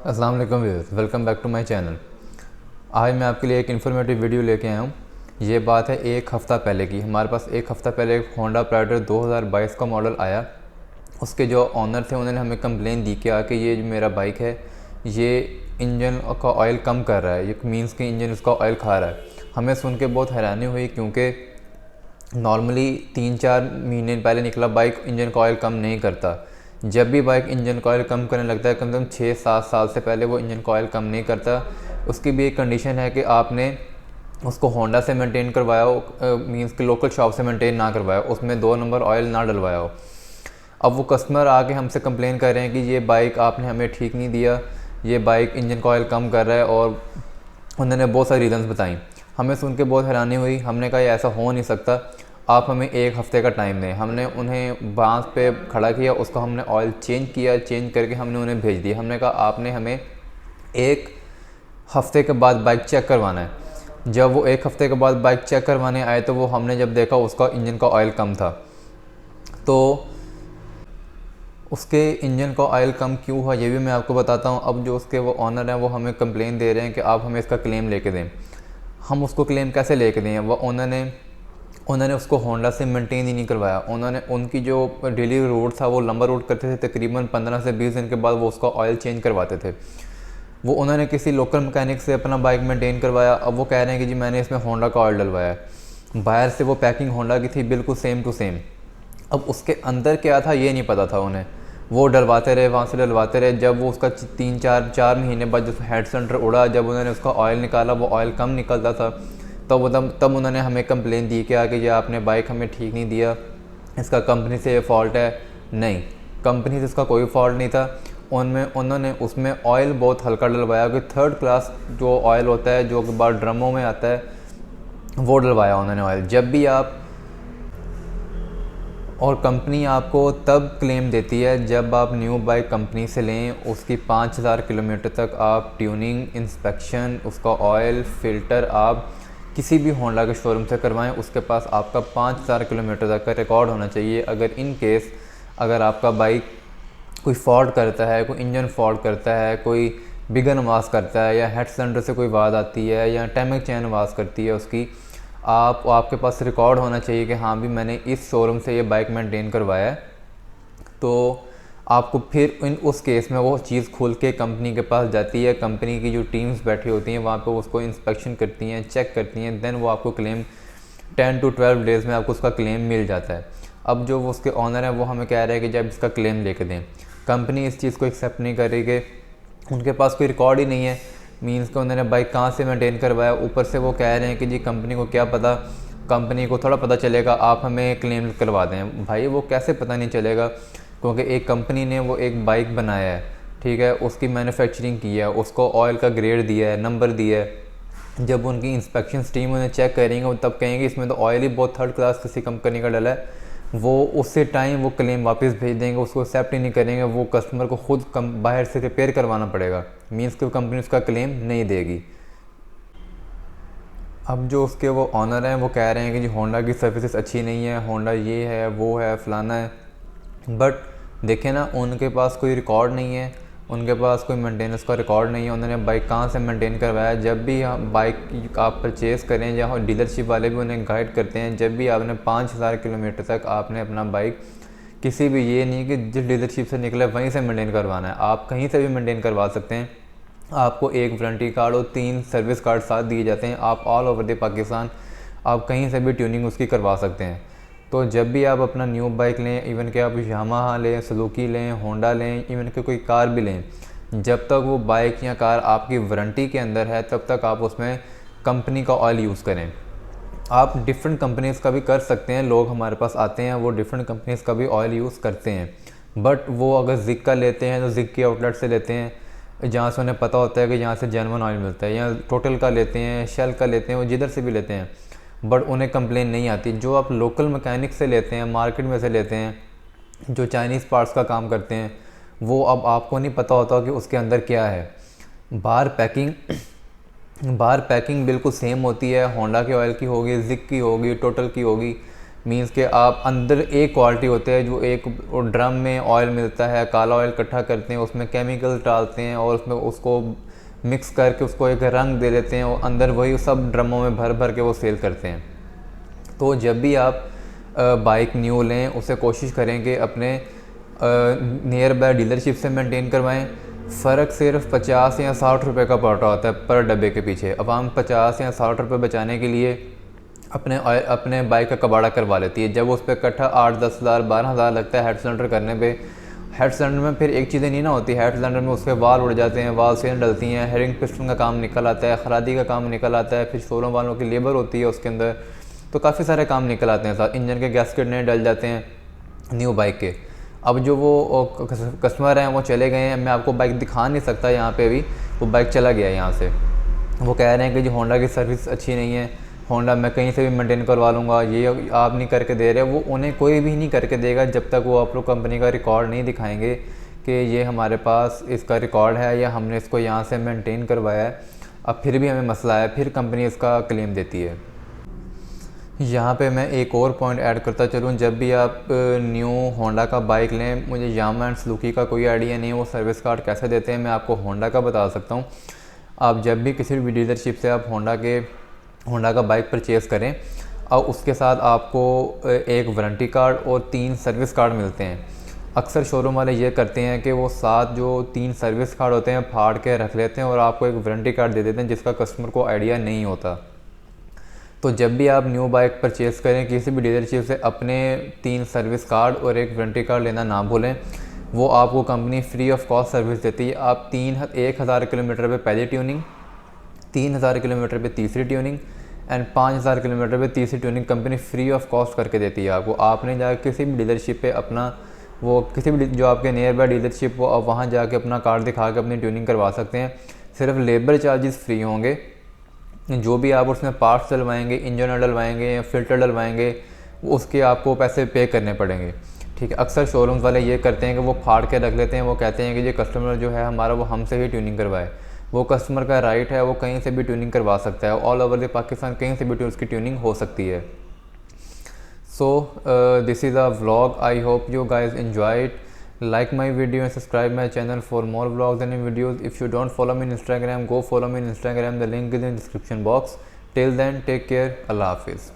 अस्सलाम वालेकुम viewers, welcome back to my channel. आज मैं आपके लिए एक इन्फॉर्मेटिव वीडियो लेके आया हूँ। ये बात है एक हफ़्ता पहले की। हमारे पास एक हफ़्ता पहले एक होंडा प्राइडर 2022 का मॉडल आया। उसके जो ऑनर थे उन्होंने हमें कंप्लेन दी कि आके ये जो मेरा बाइक है ये इंजन का ऑयल कम कर रहा है, ये मीन्स कि इंजन उसका ऑयल खा रहा है। हमें सुन के बहुत हैरानी हुई क्योंकि नॉर्मली 3-4 महीने पहले निकला बाइक इंजन का ऑयल कम नहीं करता। जब भी बाइक इंजन का ऑयल कम करने लगता है कम से कम 6-7 साल से पहले वो इंजन का ऑयल कम नहीं करता। उसकी भी एक कंडीशन है कि आपने उसको होंडा से मेंटेन करवाया हो, मींस कि लोकल शॉप से मेंटेन ना करवाया हो, उसमें 2 नंबर ऑयल ना डलवाया हो। अब वो कस्टमर आके हमसे कंप्लेन कर रहे हैं कि ये बाइक आपने हमें ठीक नहीं दिया, ये बाइक इंजन का ऑयल कम कर रहा है, और उन्होंने बहुत सारी रीज़न्स बताई। हमें सुन के बहुत हैरानी हुई। हमने कहा ये ऐसा हो नहीं सकता, आप हमें एक हफ़्ते का टाइम दें। हमने उन्हें बांस पे खड़ा किया, उसका हमने ऑयल चेंज किया, चेंज करके हमने उन्हें भेज दिया। हमने कहा आपने हमें एक हफ़्ते के बाद बाइक चेक करवाना है। जब वो एक हफ़्ते के बाद बाइक चेक करवाने आए तो वो हमने जब देखा उसका इंजन का ऑयल कम था। तो उसके इंजन का ऑयल कम क्यों हुआ ये भी मैं आपको बताता हूँ। अब जो उसके वो ऑनर हैं वो हमें कंप्लेन दे रहे हैं कि आप हमें इसका क्लेम लेके दें। हम उसको क्लेम कैसे लेके दें? वो उन्होंने उसको होंडा से मेंटेन ही नहीं करवाया। उन्होंने उनकी जो डेली रूट था वो लंबा रूट करते थे, तकरीबन 15 से 20 दिन के बाद वो उसका ऑयल चेंज करवाते थे। वो उन्होंने किसी लोकल मैकेनिक से अपना बाइक मेंटेन करवाया। अब वो कह रहे हैं कि जी मैंने इसमें होंडा का ऑयल डलवाया है। बाहर से वो पैकिंग होंडा की थी, बिल्कुल सेम टू सेम। अब उसके अंदर क्या था ये नहीं पता था उन्हें। वो डलवाते रहे, वहाँ से डलवाते रहे। जब वो उसका 3-4 महीने बाद जब हेड सेंटर उड़ा, जब उन्होंने उसका ऑयल निकाला वो ऑयल कम निकलता था, तब उन्होंने हमें कंप्लेन दी कि आके ये आपने बाइक हमें ठीक नहीं दिया, इसका कंपनी से ये फ़ॉल्ट है। नहीं, कंपनी से इसका कोई फॉल्ट नहीं था। उन्होंने उसमें ऑयल बहुत हल्का डलवाया कि 3rd क्लास जो ऑयल होता है जो कि बाहर ड्रमों में आता है वो डलवाया उन्होंने ऑयल। जब भी आप और कंपनी आपको तब क्लेम देती है जब आप न्यू बाइक कंपनी से लें, उसकी 5000 किलोमीटर तक आप ट्यूनिंग, इंस्पेक्शन, उसका ऑयल फ़िल्टर आप किसी भी होंडा के शोरूम से करवाएं, उसके पास आपका 5000 किलोमीटर तक का रिकॉर्ड होना चाहिए। अगर इन केस अगर आपका बाइक कोई फॉल्ट करता है, कोई इंजन फॉल्ट करता है, कोई बिगन आवाज़ करता है, या हेड सिलेंडर से कोई आवाज़ आती है, या टाइमिंग चैन आवाज़ करती है उसकी, आपके पास रिकॉर्ड होना चाहिए कि हाँ भी मैंने इस शोरूम से ये बाइक मेंटेन करवाया है। तो आपको फिर उस केस में वो चीज़ खुल के कंपनी के पास जाती है। कंपनी की जो टीम्स बैठी होती हैं वहाँ पे उसको इंस्पेक्शन करती हैं, चेक करती हैं, देन वो आपको क्लेम 10 to 12 डेज़ में आपको उसका क्लेम मिल जाता है। अब जो वो उसके ऑनर हैं वो हमें कह रहे हैं कि जब इसका क्लेम लेके दें। कंपनी इस चीज़ को एक्सेप्ट नहीं कर रही कि उनके पास कोई रिकॉर्ड ही नहीं है, मीन्स कि उन्होंने बाइक कहाँ से मेंटेन करवाया। ऊपर से वो कह रहे हैं कि जी कंपनी को क्या पता, कंपनी को थोड़ा पता चलेगा, आप हमें क्लेम करवा दें। भाई वो कैसे पता नहीं चलेगा, क्योंकि एक कंपनी ने वो एक बाइक बनाया है, ठीक है, उसकी मैन्युफैक्चरिंग की है, उसको ऑयल का ग्रेड दिया है, नंबर दिया है। जब उनकी इंस्पेक्शन टीम उन्हें चेक करेंगे तब कहेंगे इसमें तो ऑयल ही बहुत 3rd क्लास किसी कंपनी का डला है। वो उसी टाइम वो क्लेम वापस भेज देंगे, उसको एक्सेप्ट ही नहीं करेंगे। वो कस्टमर को खुद बाहर से रिपेयर करवाना पड़ेगा, मीन्स कि कंपनी उसका क्लेम नहीं देगी। अब जो उसके वो ऑनर हैं वो कह रहे हैं कि जी होंडा की सर्विसेज अच्छी नहीं है, होंडा ये है वो है फलाना है। बट देखें ना, उनके पास कोई रिकॉर्ड नहीं है, उनके पास कोई मेंटेनेंस का रिकॉर्ड नहीं है। उन्होंने बाइक कहाँ से मेंटेन करवाया? जब भी बाइक आप परचेज़ करें या डीलरशिप वाले भी उन्हें गाइड करते हैं, जब भी आपने 5000 किलोमीटर तक आपने अपना बाइक किसी भी, ये नहीं कि जिस डीलरशिप से निकले वहीं से मेंटेन करवाना है, आप कहीं से भी मेंटेन करवा सकते हैं। आपको एक वारंटी कार्ड और 3 सर्विस कार्ड साथ दिए जाते हैं। आप ऑल ओवर द पाकिस्तान आप कहीं से भी ट्यूनिंग उसकी करवा सकते हैं। तो जब भी आप अपना न्यू बाइक लें, इवन कि आप यामाहा लें, सुजुकी लें, होंडा लें, इवन कि कोई कार भी लें, जब तक वो बाइक या कार आपकी वारंटी के अंदर है तब तक आप उसमें कंपनी का ऑयल यूज़ करें। आप डिफरेंट कंपनीज़ का भी कर सकते हैं, लोग हमारे पास आते हैं वो डिफरेंट कंपनीज़ का भी ऑयल यूज़ करते हैं। बट वो अगर ज़िक का लेते हैं तो ज़िक के आउटलेट से लेते हैं जहाँ से उन्हें पता होता है कि यहाँ से जेन्युइन ऑयल मिलता है, या टोटल का लेते हैं, शेल का लेते हैं, वो जिधर से भी लेते हैं, बट उन्हें कंप्लेन नहीं आती। जो आप लोकल मैकेनिक से लेते हैं, मार्केट में से लेते हैं, जो चाइनीज़ पार्ट्स का काम करते हैं, वो अब आपको नहीं पता होता कि उसके अंदर क्या है। बाहर पैकिंग बिल्कुल सेम होती है, होंडा के ऑयल की होगी, ज़िक की होगी, टोटल की होगी, मींस के आप अंदर एक क्वालिटी होते हैं जो एक ड्रम में ऑयल मिलता है, काला ऑयल इकट्ठा करते हैं, उसमें केमिकल डालते हैं और उसमें उसको मिक्स करके उसको एक रंग दे देते हैं और अंदर वही सब ड्रमों में भर भर के वो सेल करते हैं। तो जब भी आप बाइक न्यू लें उसे कोशिश करें कि अपने नियर बाय डीलरशिप से मेंटेन करवाएं। फ़र्क सिर्फ 50 या 60 रुपये का पड़ रहा होता है पर डब्बे के पीछे। अब हम 50 या 60 रुपये बचाने के लिए अपने बाइक का कबाड़ा करवा लेती है। जब उस पर इकट्ठा 8-10 हज़ार 12 हज़ार लगता है हेड सिलेंडर करने पे, हेड सिलेंडर में फिर एक चीज़ें नहीं ना होती, हेड सिलेंडर में उसके वाल उड़ जाते हैं, वाल सेन डलती हैं, हेरिंग पिस्टन का काम निकल आता है, खरादी का काम निकल आता है, फिर शोरूम वालों की लेबर होती है उसके अंदर, तो काफ़ी सारे काम निकल आते हैं साथ। इंजन के गैसकेट नए डल जाते हैं न्यू बाइक के। अब जो वो कस्टमर हैं वो चले गए हैं, मैं आपको बाइक दिखा नहीं सकता यहाँ पे अभी, वो बाइक चला गया है यहाँ से। वो कह रहे हैं कि जो होंडा की सर्विस अच्छी नहीं है, होंडा मैं कहीं से भी मेंटेन करवा लूँगा, ये आप नहीं करके दे रहे। वो उन्हें कोई भी नहीं करके देगा जब तक वो आप लोग कंपनी का रिकॉर्ड नहीं दिखाएंगे कि ये हमारे पास इसका रिकॉर्ड है या हमने इसको यहाँ से मेंटेन करवाया है। अब फिर भी हमें मसला है, फिर कंपनी इसका क्लेम देती है। यहाँ पे मैं एक और पॉइंट ऐड करता चलूँ, जब भी आप न्यू होंडा का बाइक लें, मुझे यामा एंड सुजुकी का कोई आइडिया नहीं है वो सर्विस कार्ड कैसे देते हैं, मैं आपको होंडा का बता सकता हूँ। आप जब भी किसी भी डीलरशिप से आप होंडा का बाइक परचेज़ करें और उसके साथ आपको एक वारंटी कार्ड और 3 सर्विस कार्ड मिलते हैं। अक्सर शोरूम वाले ये करते हैं कि वो साथ जो 3 सर्विस कार्ड होते हैं फाड़ के रख लेते हैं और आपको एक वारंटी कार्ड दे देते हैं जिसका कस्टमर को आइडिया नहीं होता। तो जब भी आप न्यू बाइक परचेज़ करें किसी भी डीलरशिप से, अपने 3 सर्विस कार्ड और एक वारंटी कार्ड लेना ना भूलें। वो आपको company free of cost service देती है। आप 1000 किलोमीटर पे पहली ट्यूनिंग, 3000 किलोमीटर पे तीसरी ट्यूनिंग एंड 5000 किलोमीटर पे तीसरी tuning company free of cost करके देती है आपको। आपने जाकर किसी भी डीलरशिप पे अपना वो किसी भी जो आपके नियर बाय डीलरशिप हो, आप वहाँ जाके अपना कार्ड दिखा के अपनी ट्यूनिंग करवा सकते हैं। सिर्फ लेबर चार्जेस फ्री होंगे, जो भी आप उसमें पार्ट्स डलवाएंगे, इंजन डलवाएंगे या फिल्टर डलवाएंगे, उसके आपको पैसे पे करने पड़ेंगे। ठीक है, अक्सर शोरूम्स वाले ये करते हैं कि वो फाड़ के रख लेते हैं। वो कहते हैं कि ये कस्टमर जो है हमारा वो हमसे ही ट्यूनिंग करवाए। वो कस्टमर का राइट है, वो कहीं से भी ट्यूनिंग करवा सकता है। ऑल ओवर द पाकिस्तान कहीं से भी उसकी ट्यूनिंग हो सकती है। So this is a vlog, I hope you guys enjoy it. Like my video and subscribe my channel for more vlogs and videos. If you don't follow me on Instagram, go follow me on Instagram. The link is in the description box. Till then, take care. Allah Hafiz.